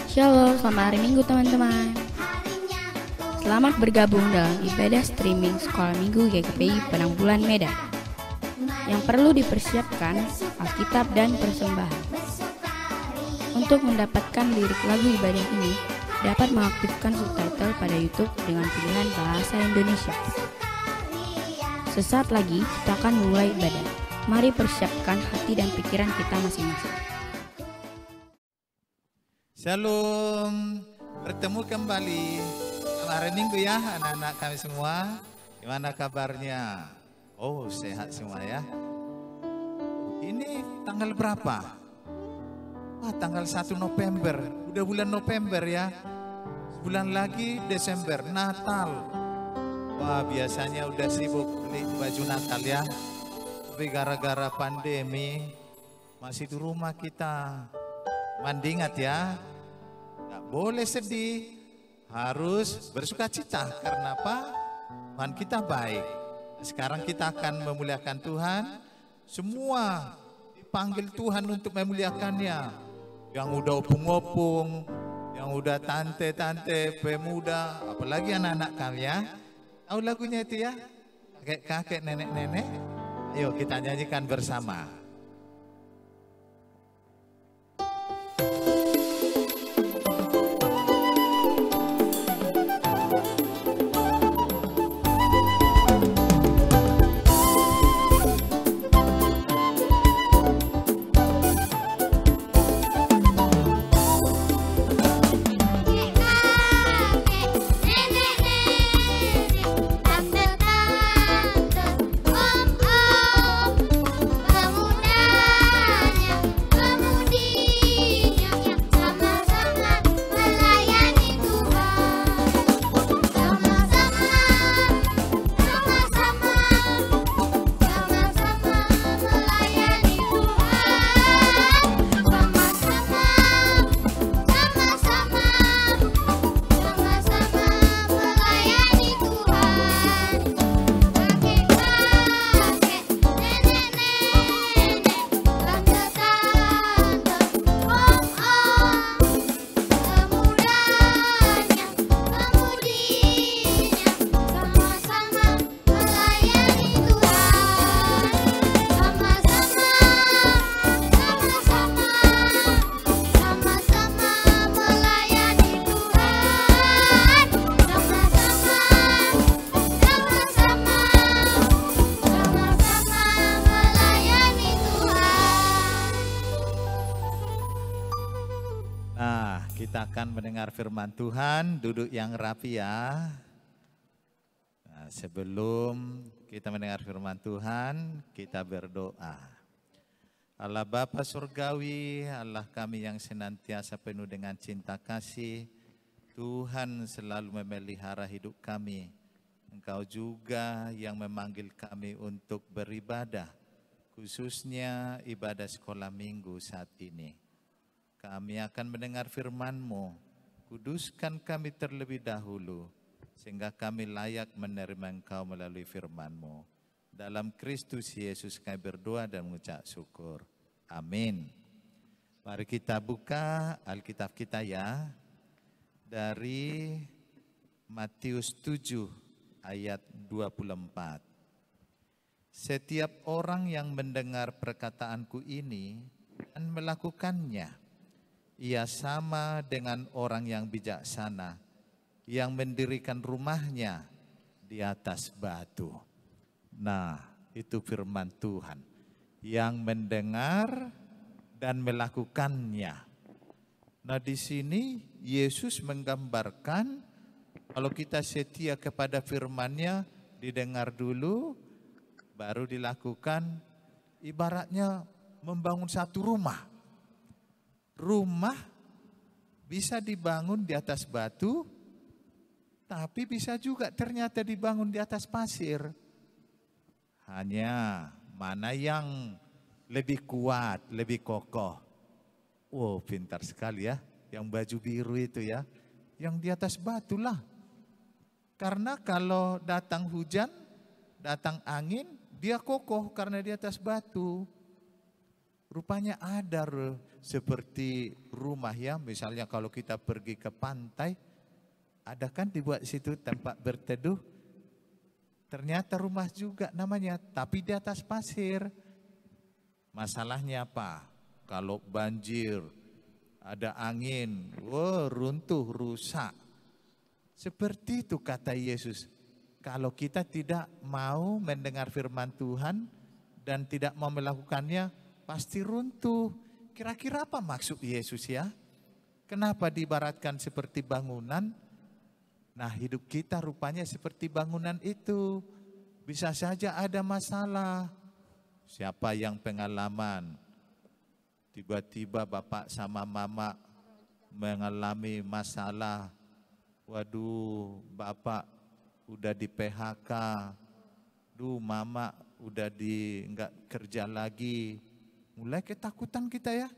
Shalom, selamat hari Minggu teman-teman. Selamat bergabung dalam ibadah streaming Sekolah Minggu GKPI Penanggulan Medan. Yang perlu dipersiapkan Alkitab dan persembahan. Untuk mendapatkan lirik lagu ibadah ini, dapat mengaktifkan subtitle pada YouTube dengan pilihan bahasa Indonesia. Sesaat lagi kita akan mulai ibadah. Mari persiapkan hati dan pikiran kita masing-masing. Shalom, bertemu kembali hari Minggu ya anak-anak kami semua. Gimana kabarnya? Oh, sehat semua ya. Ini tanggal berapa? Tanggal 1 November. Udah bulan November ya. Bulan lagi Desember, Natal. Wah, biasanya udah sibuk beli baju Natal ya. Tapi gara-gara pandemi masih di rumah kita. Mandi ingat ya, nggak boleh sedih, harus bersuka cita. Karena apa? Tuhan kita baik. Sekarang kita akan memuliakan Tuhan. Semua dipanggil Tuhan untuk memuliakannya. Yang udah opung-opung, yang udah tante-tante, pemuda, apalagi anak-anak kami ya. Tahu lagunya itu ya? Kakek-kakek, nenek-nenek. Ayo kita nyanyikan bersama. Kita akan mendengar firman Tuhan, duduk yang rapi ya. Nah, sebelum kita mendengar firman Tuhan, kita berdoa. Allah Bapa Surgawi, Allah kami yang senantiasa penuh dengan cinta kasih, Tuhan selalu memelihara hidup kami. Engkau juga yang memanggil kami untuk beribadah, khususnya ibadah sekolah minggu saat ini. Kami akan mendengar firman-Mu, kuduskan kami terlebih dahulu, sehingga kami layak menerima Engkau melalui firman-Mu. Dalam Kristus Yesus kami berdoa dan mengucap syukur. Amin. Mari kita buka Alkitab kita ya, dari Matius 7 ayat 24. Setiap orang yang mendengar perkataanku ini dan melakukannya, ia sama dengan orang yang bijaksana yang mendirikan rumahnya di atas batu. Nah, itu firman Tuhan. Yang mendengar dan melakukannya. Nah, di sini Yesus menggambarkan kalau kita setia kepada firman-Nya, didengar dulu, baru dilakukan. Ibaratnya membangun satu rumah. Rumah bisa dibangun di atas batu, tapi bisa juga ternyata dibangun di atas pasir. Hanya mana yang lebih kuat, lebih kokoh. Wow, pintar sekali ya. Yang baju biru itu ya. Yang di atas batu lah. Karena kalau datang hujan, datang angin, dia kokoh karena di atas batu. Rupanya ada seperti rumah ya, misalnya kalau kita pergi ke pantai, ada kan dibuat situ tempat berteduh. Ternyata rumah juga namanya, tapi di atas pasir. Masalahnya apa? Kalau banjir, ada angin, runtuh, rusak. Seperti itu kata Yesus. Kalau kita tidak mau mendengar firman Tuhan dan tidak mau melakukannya, pasti runtuh. Kira-kira apa maksud Yesus ya? Kenapa diibaratkan seperti bangunan? Nah, hidup kita rupanya seperti bangunan itu. Bisa saja ada masalah. Siapa yang pengalaman? Tiba-tiba bapak sama mama mengalami masalah. Waduh, bapak udah di PHK. Mama udah enggak kerja lagi. Mulai ketakutan kita ya.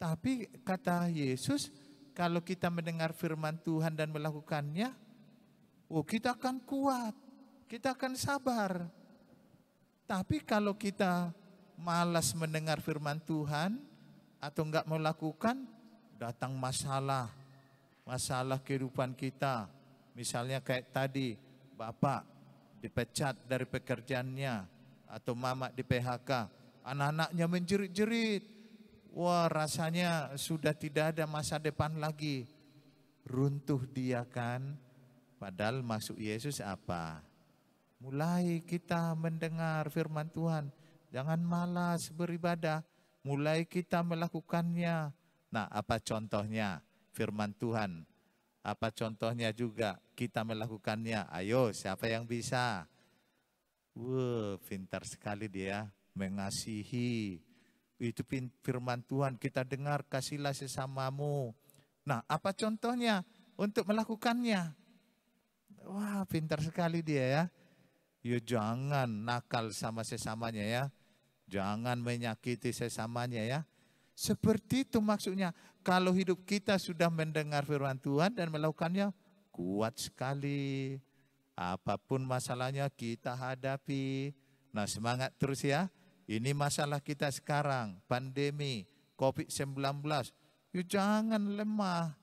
Tapi kata Yesus, kalau kita mendengar firman Tuhan dan melakukannya, kita akan kuat, kita akan sabar. Tapi kalau kita malas mendengar firman Tuhan atau enggak melakukan, datang masalah kehidupan kita. Misalnya kayak tadi, bapak dipecat dari pekerjaannya atau mama di PHK, anak-anaknya menjerit-jerit. Wah, rasanya sudah tidak ada masa depan lagi. Runtuh dia kan. Padahal maksud Yesus apa? Mulai kita mendengar firman Tuhan. Jangan malas beribadah. Mulai kita melakukannya. Nah, apa contohnya? Firman Tuhan. Apa contohnya juga kita melakukannya? Ayo, siapa yang bisa? Pintar sekali dia. Mengasihi. Itu firman Tuhan, kita dengar, kasihlah sesamamu. Nah, apa contohnya untuk melakukannya? Wah, pintar sekali dia ya. Ya jangan nakal sama sesamanya ya. Jangan menyakiti sesamanya ya. Seperti itu maksudnya. Kalau hidup kita sudah mendengar firman Tuhan dan melakukannya, kuat sekali. Apapun masalahnya kita hadapi. Nah, semangat terus ya. Ini masalah kita sekarang, pandemi, COVID-19. Jangan lemah,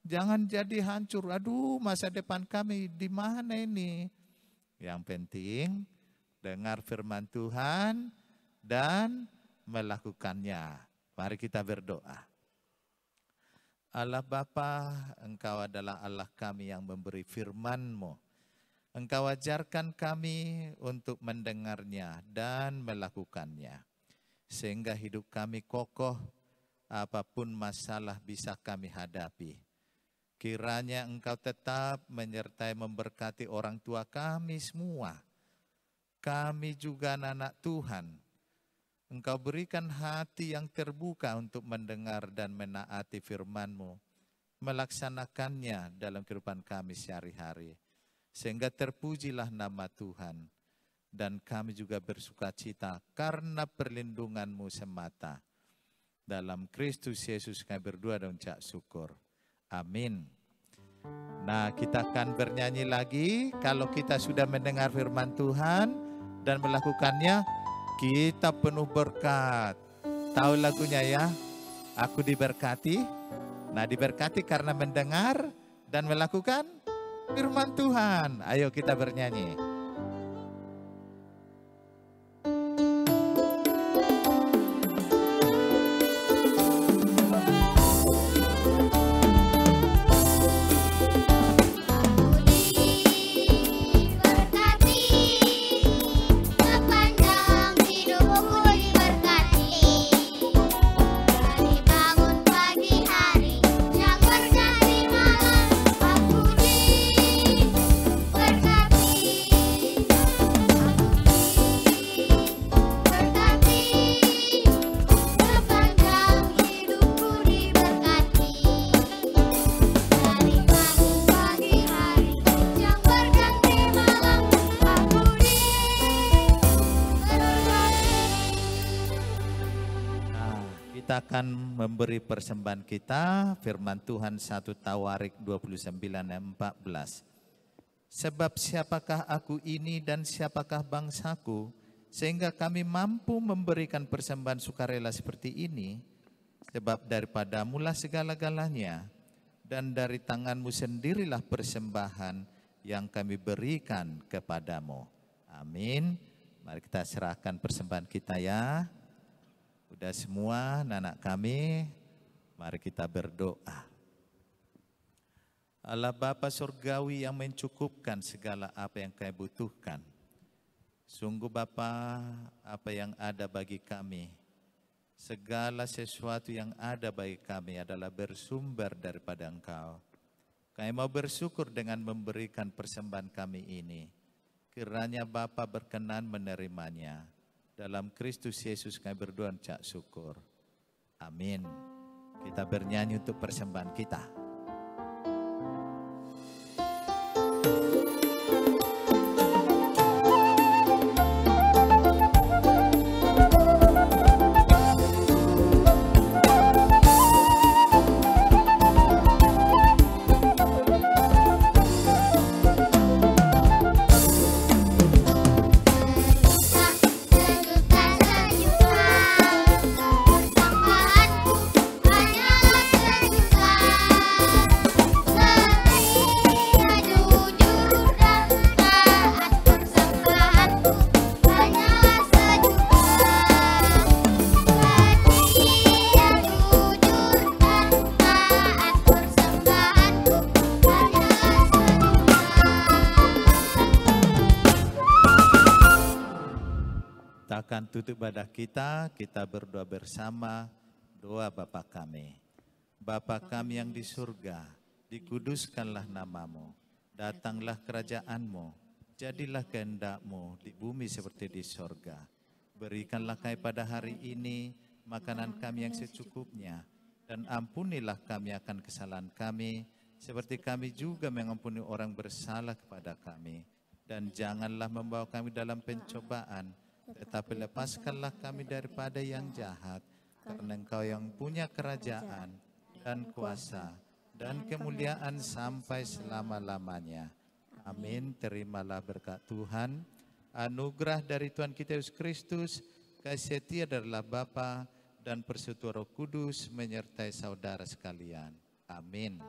jangan jadi hancur. Aduh, masa depan kami di mana ini? Yang penting, dengar firman Tuhan dan melakukannya. Mari kita berdoa. Allah Bapa, Engkau adalah Allah kami yang memberi firman-Mu. Engkau ajarkan kami untuk mendengarnya dan melakukannya. Sehingga hidup kami kokoh, apapun masalah bisa kami hadapi. Kiranya Engkau tetap menyertai memberkati orang tua kami semua. Kami juga anak-anak Tuhan. Engkau berikan hati yang terbuka untuk mendengar dan menaati firman-Mu. Melaksanakannya dalam kehidupan kami sehari-hari. Sehingga terpujilah nama Tuhan. Dan kami juga bersuka cita karena perlindungan-Mu semata. Dalam Kristus Yesus kami berdoa dan ucap syukur. Amin. Nah, kita akan bernyanyi lagi. Kalau kita sudah mendengar firman Tuhan dan melakukannya, kita penuh berkat. Tahu lagunya ya? Aku diberkati. Nah, diberkati karena mendengar dan melakukan firman Tuhan. Ayo kita bernyanyi. Akan memberi persembahan kita, firman Tuhan 1 Tawarik 29:14. Sebab siapakah aku ini dan siapakah bangsaku sehingga kami mampu memberikan persembahan sukarela seperti ini, sebab daripadamu lah segala-galanya, dan dari tanganmu sendirilah persembahan yang kami berikan kepadamu. Amin. Mari kita serahkan persembahan kita ya. Udah semua anak kami, mari kita berdoa. Allah Bapa Surgawi yang mencukupkan segala apa yang kami butuhkan. Sungguh Bapa, apa yang ada bagi kami, segala sesuatu yang ada bagi kami adalah bersumber daripada Engkau. Kami mau bersyukur dengan memberikan persembahan kami ini. Kiranya Bapa berkenan menerimanya. Dalam Kristus Yesus kami berdoa ucap syukur. Amin. Kita bernyanyi untuk persembahan kita. Akan tutup ibadah kita berdoa bersama doa Bapa kami. Bapa kami yang di surga, dikuduskanlah namamu, datanglah kerajaanmu, jadilah kehendak-Mu di bumi seperti di surga. Berikanlah kami pada hari ini makanan kami yang secukupnya, dan ampunilah kami akan kesalahan kami, seperti kami juga mengampuni orang bersalah kepada kami. Dan janganlah membawa kami dalam pencobaan, tetapi lepaskanlah kami daripada yang jahat, karena Engkau yang punya kerajaan dan kuasa dan kemuliaan sampai selama-lamanya. Amin. Terimalah berkat Tuhan, anugerah dari Tuhan kita Yesus Kristus, kasih setia dari Allah Bapa dan persekutuan Roh Kudus menyertai saudara sekalian. Amin.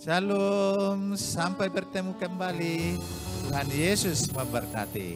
Shalom, sampai bertemu kembali. Tuhan Yesus memberkati.